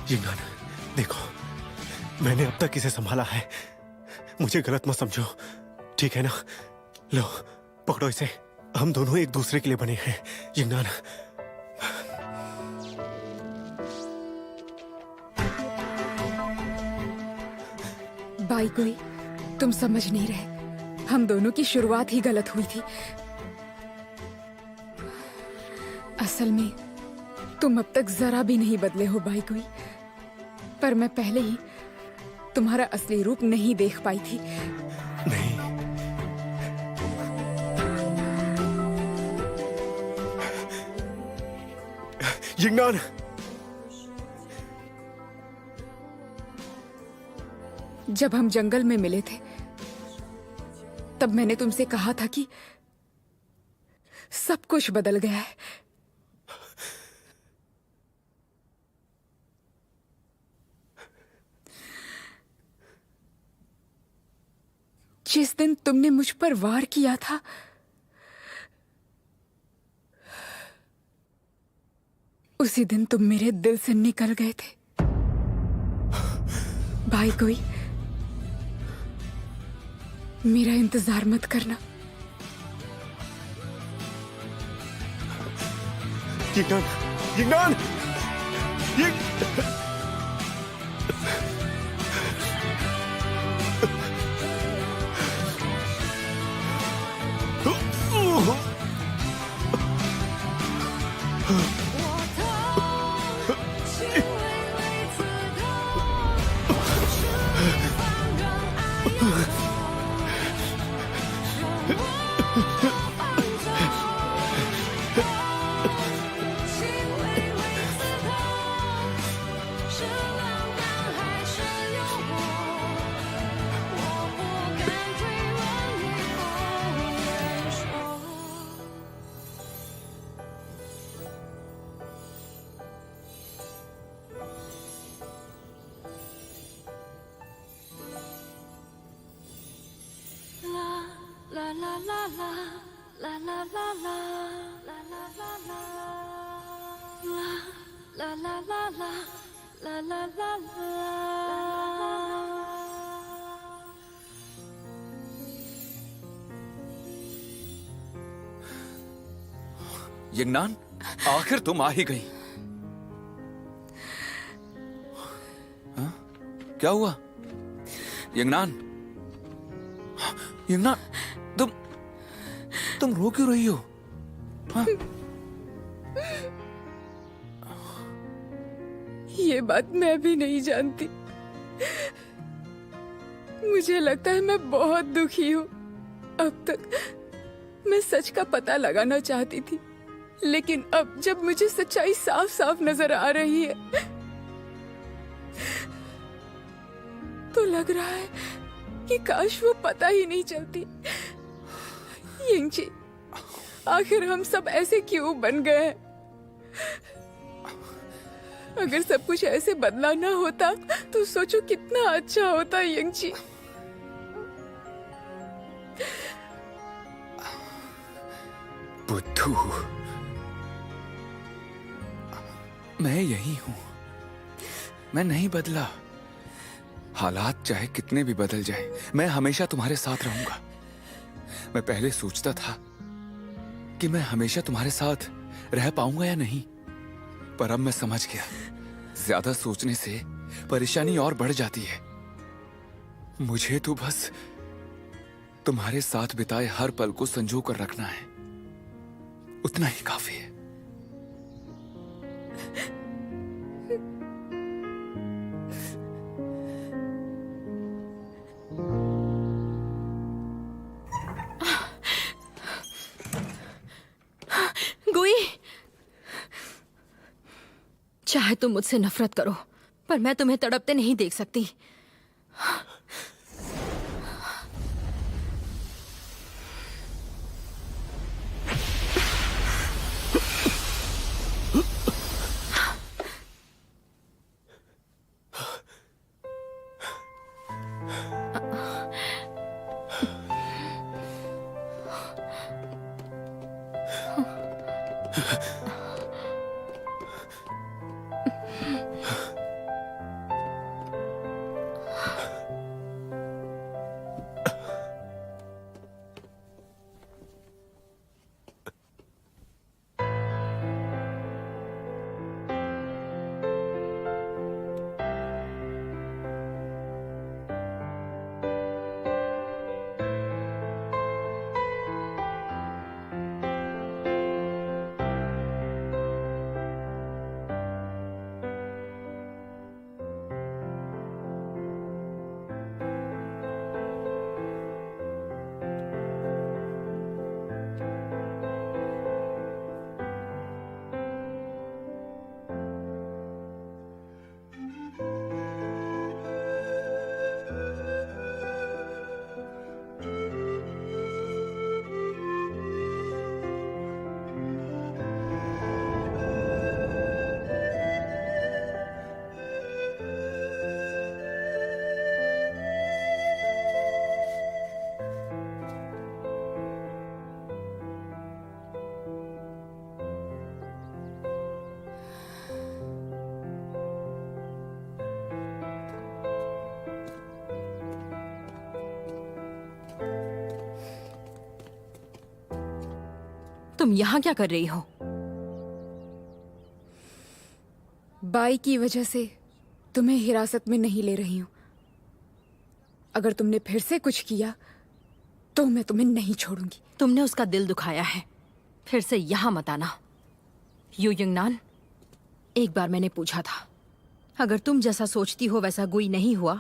जिंगान, देखो, मैंने अब तक इसे संभाला है। मुझे गलत मत समझो, ठीक है ना? लो, पकड़ो इसे। हम दोनों एक दूसरे के लिए बने हैं, जिंगान। भाई कोई, तुम समझ नहीं रहे। हम दोनों की शुरुआत ही गलत हुई थी। असल में तुम अब तक जरा भी नहीं बदले हो भाई कोई। पर मैं पहले ही तुम्हारा असली रूप नहीं देख पाई थी। नहीं, जिंगान, जब हम जंगल में मिले थे तब मैंने तुमसे कहा था कि सब कुछ बदल गया है। जिस दिन तुमने मुझ पर वार किया था, उसी दिन तुम मेरे दिल से निकल गए थे। भाई कोई, मेरा इंतजार मत करना। जिंगान, जिंगान, यंगनान, आखिर तुम आ ही गई। हाँ? क्या हुआ यंगनान? यंगनान, तुम रो क्यों रही हो? हाँ? ये बात मैं भी नहीं जानती। मुझे लगता है मैं बहुत दुखी हूँ। अब तक मैं सच का पता लगाना चाहती थी, लेकिन अब जब मुझे सच्चाई साफ साफ नजर आ रही है तो लग रहा है कि काश वो पता ही नहीं चलती। यिंगची, आखिर हम सब ऐसे क्यों बन गए हैं? अगर सब कुछ ऐसे बदला ना होता तो सोचो कितना अच्छा होता यिंगची। बुद्धू, मैं यही हूं। मैं नहीं बदला। हालात चाहे कितने भी बदल जाए, मैं हमेशा तुम्हारे साथ रहूंगा। मैं पहले सोचता था कि मैं हमेशा तुम्हारे साथ रह पाऊंगा या नहीं, पर अब मैं समझ गया, ज्यादा सोचने से परेशानी और बढ़ जाती है। मुझे तो बस तुम्हारे साथ बिताए हर पल को संजो कर रखना है, उतना ही काफी है। गुई, चाहे तुम मुझसे नफरत करो, पर मैं तुम्हें तड़पते नहीं देख सकती। तुम यहाँ क्या कर रही हो? बाई की वजह से तुम्हें हिरासत में नहीं ले रही हूं। अगर तुमने फिर से कुछ किया तो मैं तुम्हें नहीं छोड़ूंगी। तुमने उसका दिल दुखाया है, फिर से यहाँ मत आना। यू यंगनान, एक बार मैंने पूछा था, अगर तुम जैसा सोचती हो वैसा गुई नहीं हुआ,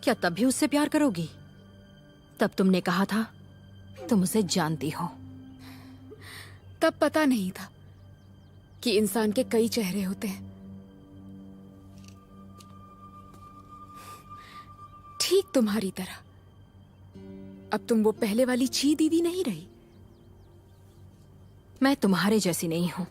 क्या तब भी उससे प्यार करोगी? तब तुमने कहा था तुम उसे जानती हो। तब पता नहीं था कि इंसान के कई चेहरे होते हैं। ठीक तुम्हारी तरह अब तुम वो पहले वाली ची दीदी नहीं रही। मैं तुम्हारे जैसी नहीं हूं।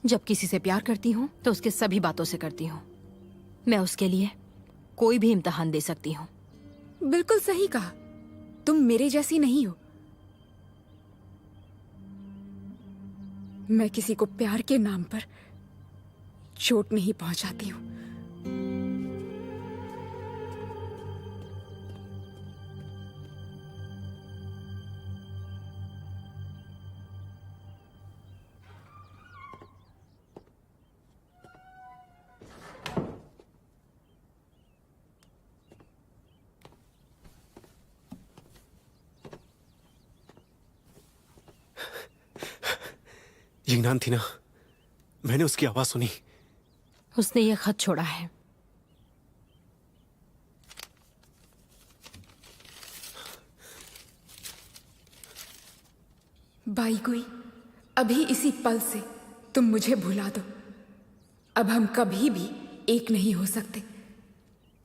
जब किसी से प्यार करती हूं तो उसके सभी बातों से करती हूं। मैं उसके लिए कोई भी इम्तिहान दे सकती हूं। बिल्कुल सही कहा, तुम मेरे जैसी नहीं हो। मैं किसी को प्यार के नाम पर चोट नहीं पहुंचाती हूं। यिंगनान थी ना, मैंने उसकी आवाज सुनी। उसने ये खत छोड़ा है। बाई गुई, अभी इसी पल से तुम मुझे भुला दो। अब हम कभी भी एक नहीं हो सकते।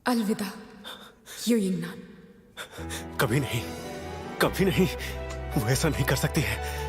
अलविदा यू यिंगनान। कभी नहीं, कभी नहीं। वो ऐसा नहीं कर सकती है।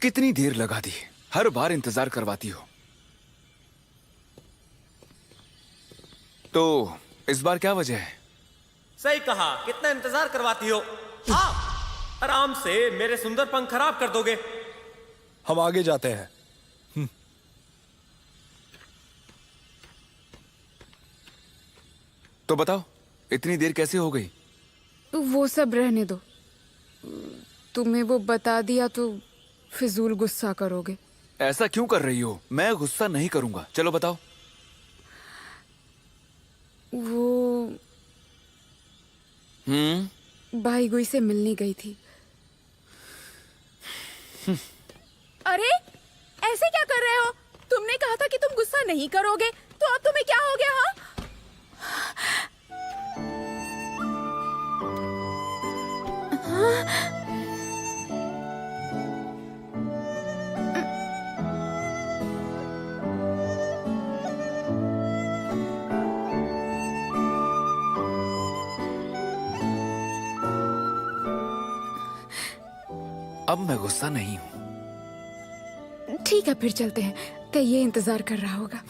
कितनी देर लगा दी, हर बार इंतजार करवाती हो। तो इस बार क्या वजह है? सही कहा, कितना इंतजार करवाती हो। आराम से मेरे सुंदर पंख खराब कर दोगे। हम आगे जाते हैं। तो बताओ, इतनी देर कैसे हो गई? वो सब रहने दो। तुम्हें वो बता दिया तो फिजूल गुस्सा करोगे। ऐसा क्यों कर रही हो? मैं गुस्सा नहीं करूंगा। चलो बताओ। वो भाई गुई से मिलने गई थी। अरे ऐसे क्या कर रहे हो? तुमने कहा था कि तुम गुस्सा नहीं करोगे, तो अब तुम्हें क्या हो गया? हाँ? अब मैं गुस्सा नहीं हूं। ठीक है, फिर चलते हैं। तो ये इंतजार कर रहा होगा।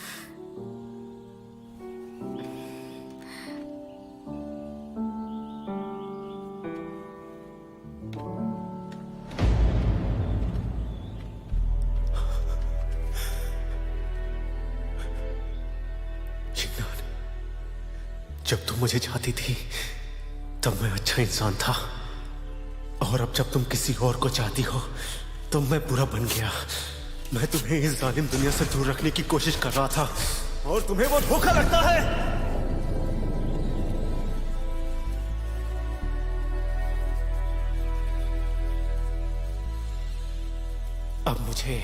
जब तुम मुझे चाहती थी तब मैं अच्छा इंसान था, और अब जब तुम किसी और को चाहती हो तो मैं बुरा बन गया। मैं तुम्हें इस जालिम दुनिया से दूर रखने की कोशिश कर रहा था और तुम्हें वो धोखा लगता है। अब मुझे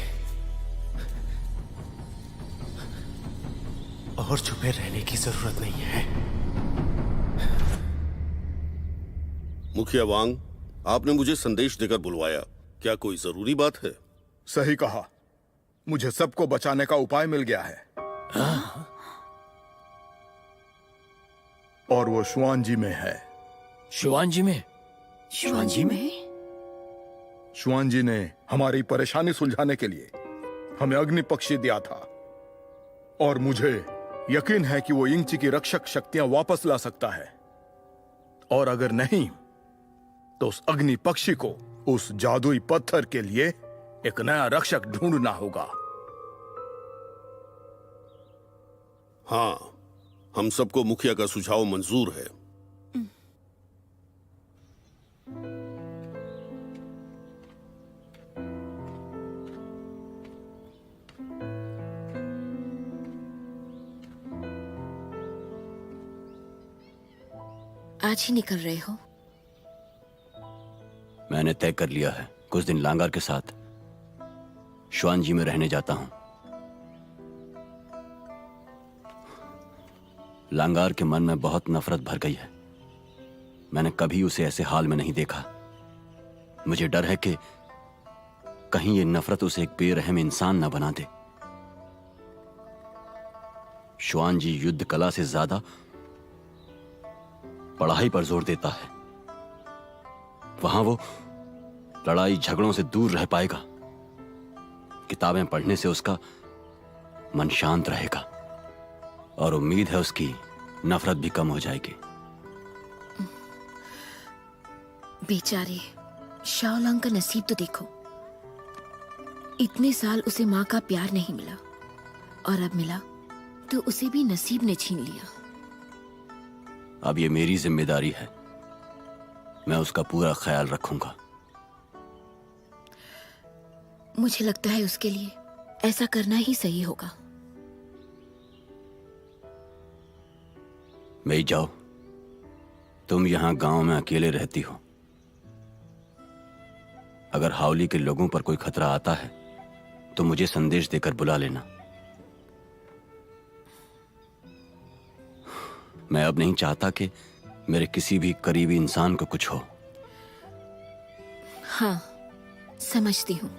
और छुपे रहने की जरूरत नहीं है। मुखिया वांग, आपने मुझे संदेश देकर बुलवाया, क्या कोई जरूरी बात है? सही कहा, मुझे सबको बचाने का उपाय मिल गया है। और वो शुआन जी में है। शिवान जी में? शुआन जी में? शुआन जी ने हमारी परेशानी सुलझाने के लिए हमें अग्नि पक्षी दिया था, और मुझे यकीन है कि वो यिंगची की रक्षक शक्तियां वापस ला सकता है। और अगर नहीं तो उस अग्नि पक्षी को उस जादुई पत्थर के लिए एक नया रक्षक ढूंढना होगा। हाँ, हम सबको मुखिया का सुझाव मंजूर है। आज ही निकल रहे हो? मैंने तय कर लिया है, कुछ दिन लांगार के साथ शुआन जी में रहने जाता हूं। लांगार के मन में बहुत नफरत भर गई है। मैंने कभी उसे ऐसे हाल में नहीं देखा। मुझे डर है कि कहीं ये नफरत उसे एक बेरहम इंसान न बना दे। शुआन जी युद्ध कला से ज्यादा पढ़ाई पर जोर देता है। वहां वो लड़ाई झगड़ों से दूर रह पाएगा। किताबें पढ़ने से उसका मन शांत रहेगा, और उम्मीद है उसकी नफरत भी कम हो जाएगी। बेचारे शाओलांग का नसीब तो देखो। इतने साल उसे माँ का प्यार नहीं मिला, और अब मिला तो उसे भी नसीब ने छीन लिया। अब ये मेरी जिम्मेदारी है, मैं उसका पूरा ख्याल रखूंगा। मुझे लगता है उसके लिए ऐसा करना ही सही होगा। मेई जाओ, तुम यहां गांव में अकेले रहती हो। अगर हावली के लोगों पर कोई खतरा आता है तो मुझे संदेश देकर बुला लेना। मैं अब नहीं चाहता कि मेरे किसी भी करीबी इंसान को कुछ हो। हाँ, समझती हूँ।